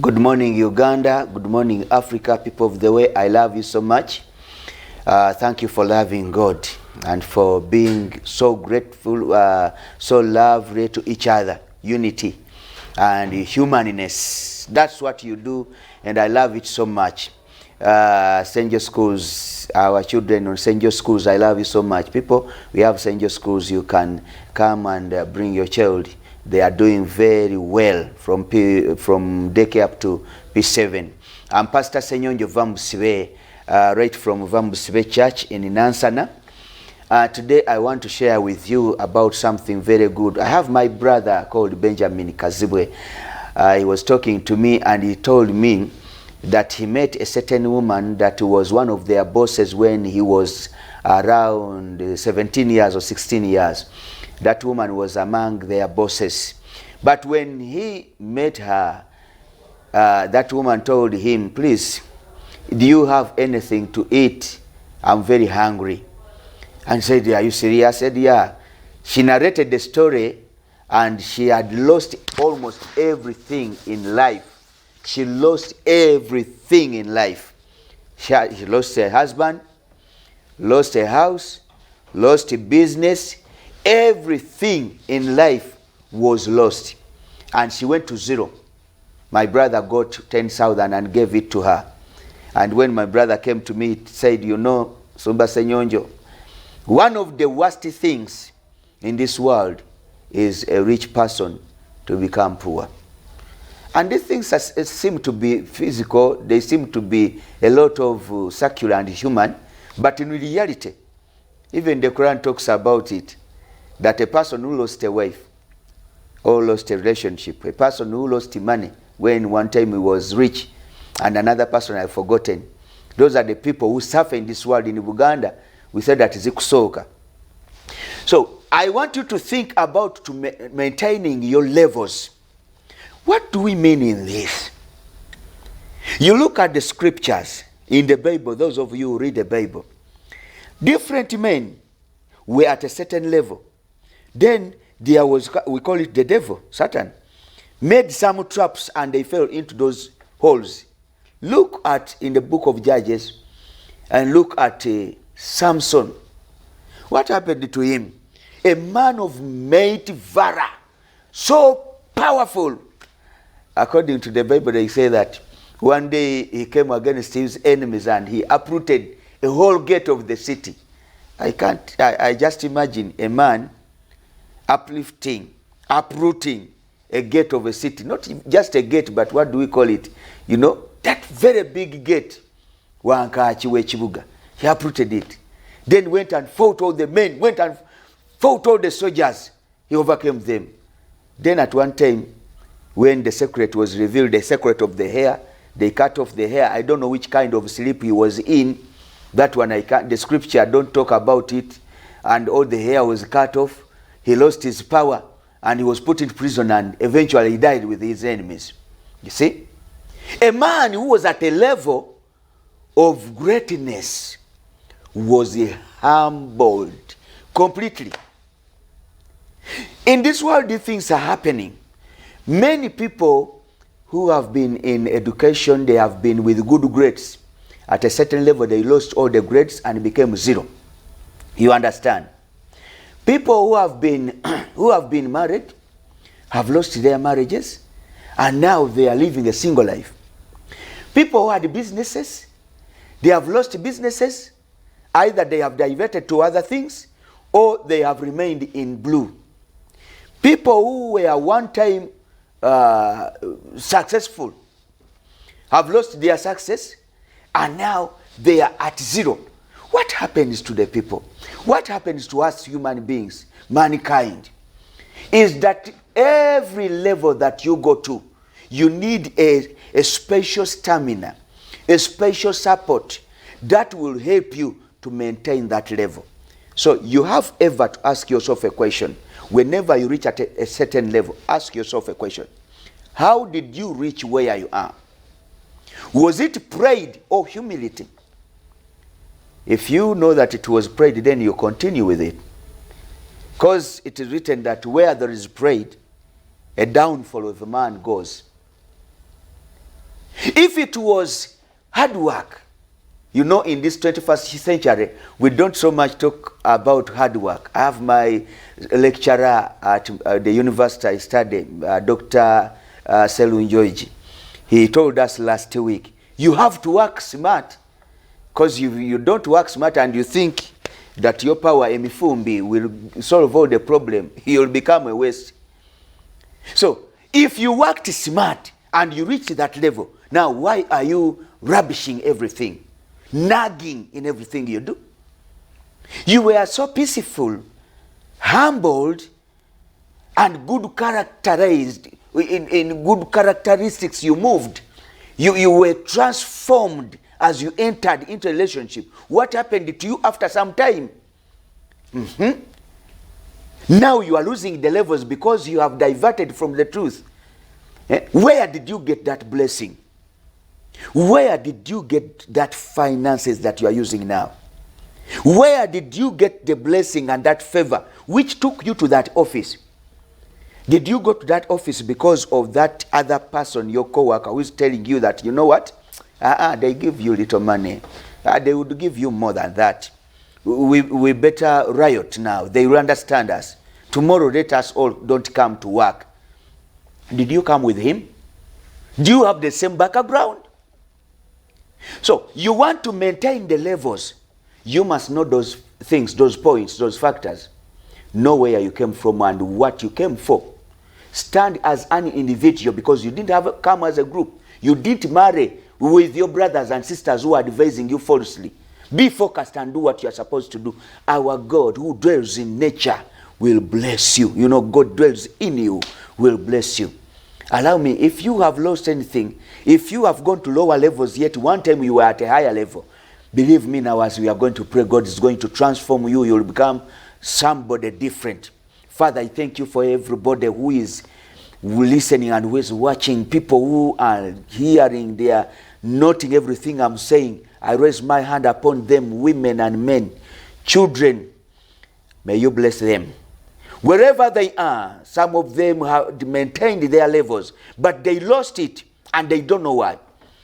Good morning, Uganda. Good morning, Africa, people of the way. I love you so much. Thank you for loving God and for being so grateful, so lovely to each other. Unity and humanness. That's what you do, and I love it so much. SSENYONJO schools, our children on SSENYONJO schools, I love you so much. People, we have SSENYONJO schools. You can come and bring your child. They are doing very well from daycare up to P7. I'm Pastor SSENYONJO VAMUBUSIBE, right from VAMUBUSIBE Church in NANSANA. Today I want to share with you about something very good. I have my brother called Benjamin Kazibwe. He was talking to me and he told me that he met a certain woman that was one of their bosses when he was around 17 years or 16 years. That woman was among their bosses. But when he met her, that woman told him, please, do you have anything to eat? I'm very hungry. And said, are you serious? I said, yeah. She narrated the story and she had lost almost everything in life. She lost everything in life. She lost her husband, lost her house, lost her business. Everything in life was lost. And she went to zero. My brother got 10,000 and gave it to her. And when my brother came to me, he said, you know, Sumba Senyonjo, one of the worst things in this world is a rich person to become poor. And these things seem to be physical, they seem to be a lot of secular and human, but in reality, even the Quran talks about it, that a person who lost a wife or lost a relationship, a person who lost money when one time he was rich and another person I've forgotten, those are the people who suffer in this world. In Uganda, we said that is ikusoka. So I want you to think about maintaining your levels. What do we mean in this? You look at the scriptures in the Bible, those of you who read the Bible. Different men were at a certain level. Then there was, we call it the devil, Satan, made some traps and they fell into those holes. Look at in the book of Judges and look at Samson. What happened to him? A man of mighty valor, so powerful. According to the Bible, they say that one day he came against his enemies and he uprooted a whole gate of the city. I just imagine a man uprooting a gate of a city. Not just a gate, but what do we call it? You know, that very big gate. He uprooted it. Then went and fought all the men, went and fought all the soldiers. He overcame them. Then at one time, when the secret was revealed, the secret of the hair, they cut off the hair. I don't know which kind of sleep he was in. That one, the scripture don't talk about it. And all the hair was cut off. He lost his power and he was put in prison and eventually he died with his enemies. You see? A man who was at a level of greatness was humbled completely. In this world, these things are happening. Many people who have been in education, they have been with good grades. At a certain level, they lost all the grades and became zero. You understand? People who have been married have lost their marriages and now they are living a single life. People who had businesses, they have lost businesses. Either they have diverted to other things or they have remained in blue. People who were one time successful have lost their success and now they are at zero. What happens to the people? What happens to us human beings, mankind, is that every level that you go to, you need a special stamina, a special support that will help you to maintain that level. So you have ever to ask yourself a question. Whenever you reach at a certain level, ask yourself a question. How did you reach where you are? Was it pride or humility? If you know that it was pride, then you continue with it. Because it is written that where there is pride, a downfall of a man goes. If it was hard work, you know, in this 21st century, we don't so much talk about hard work. I have my lecturer at the university I study, Dr. SSENYONJO. He told us last week, you have to work smart, because you don't work smart and you think that your power emifumbi will solve all the problem, you'll become a waste. So if you worked smart and you reach that level, now why are you rubbishing everything, nagging in everything you do? You were so peaceful, humbled, and good characterized. In good characteristics you moved. You were transformed as you entered into a relationship. What happened to you after some time? Now you are losing the levels because you have diverted from the truth. Where did you get that blessing? Where did you get that finances that you are using now? Where did you get the blessing and that favor which took you to that office? Did you go to that office because of that other person, your co-worker, who is telling you that, you know what? They give you little money. They would give you more than that. We better riot now. They will understand us. Tomorrow let us all don't come to work. Did you come with him? Do you have the same background? So you want to maintain the levels. You must know those things, those points, those factors. Know where you came from and what you came for. Stand as an individual, because you didn't have come as a group. You didn't marry with your brothers and sisters who are advising you falsely. Be focused and do what you are supposed to do. Our God, who dwells in nature, will bless you. You know, God dwells in you, will bless you. Allow me, if you have lost anything, if you have gone to lower levels, yet one time you were at a higher level, believe me now, as we are going to pray, God is going to transform you. You will become somebody different. Father, I thank you for everybody who is listening and who is watching, people who are hearing, they are noting everything I'm saying. I raise my hand upon them, women and men, children. May you bless them. Wherever they are, some of them have maintained their levels, but they lost it and they don't know why.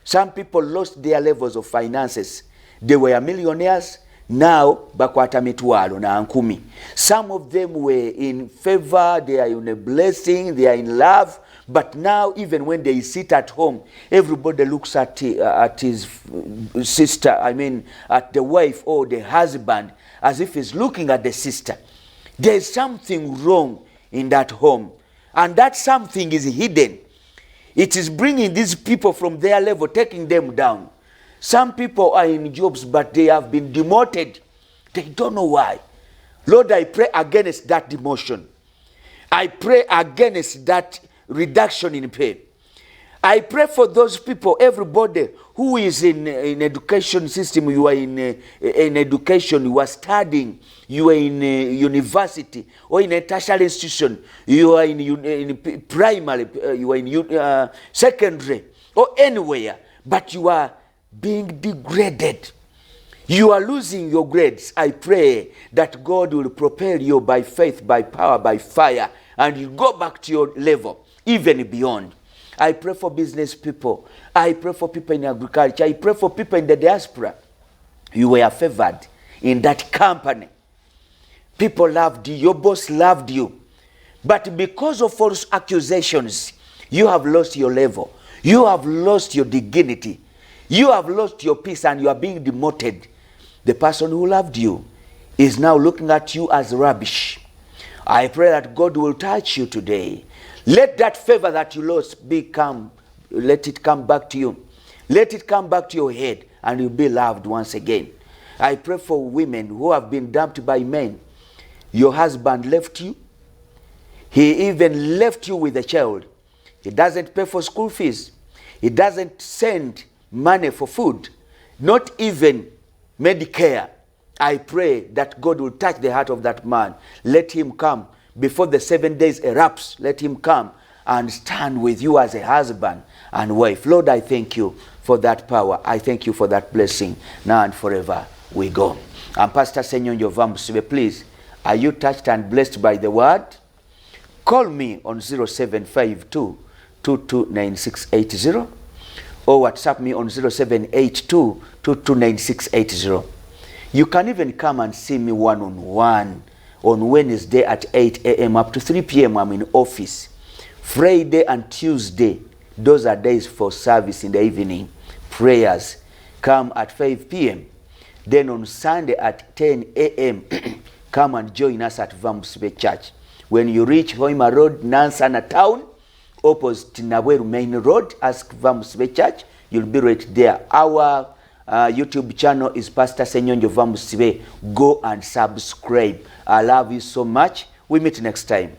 Some people lost their levels of finances. They were millionaires. Now, bakwata mitwalo na ankumi. Some of them were in favor, they are in a blessing, they are in love. But now, even when they sit at home, everybody looks at his sister, at the wife or the husband, as if he's looking at the sister. There's something wrong in that home. And that something is hidden. It is bringing these people from their level, taking them down. Some people are in jobs, but they have been demoted. They don't know why. Lord, I pray against that demotion. I pray against that reduction in pay. I pray for those people, everybody who is in education system. You are in education, you are studying, you are in university or in a tertiary institution, you are in primary, you are in secondary or anywhere, but you are being degraded. You are losing your grades. I pray that God will propel you by faith, by power, by fire, and you go back to your level, even beyond. I pray for business people. I pray for people in agriculture. I pray for people in the diaspora. You were favored in that company. People loved you. Your boss loved you. But because of false accusations, you have lost your level. You have lost your dignity. You have lost your peace and you are being demoted. The person who loved you is now looking at you as rubbish. I pray that God will touch you today. Let that favor that you lost let it come back to you. Let it come back to your head and you'll be loved once again. I pray for women who have been dumped by men. Your husband left you. He even left you with a child. He doesn't pay for school fees. He doesn't send money for food, not even Medicare. I pray that God will touch the heart of that man. Let him come before the 7 days erupts. Let him come and stand with you as a husband and wife. Lord, I thank you for that power. I thank you for that blessing. Now and forever we go. And Pastor SSENYONJO VAMUBUSIBE, please, are you touched and blessed by the word? Call me on 0752 229680. or WhatsApp me on 0782229680. You can even come and see me one-on-one on Wednesday at 8 a.m. up to 3 p.m. I'm in office. Friday and Tuesday, those are days for service in the evening. Prayers come at 5 p.m. Then on Sunday at 10 a.m. come and join us at VAMUBUSIBE Church. When you reach Hoima Road, NANSANA town, opposite Nabweru Main Road, ask VAMUBUSIBE Church. You'll be right there. Our YouTube channel is Pastor SSENYONJO VAMUBUSIBE. Go and subscribe. I love you so much. We meet next time.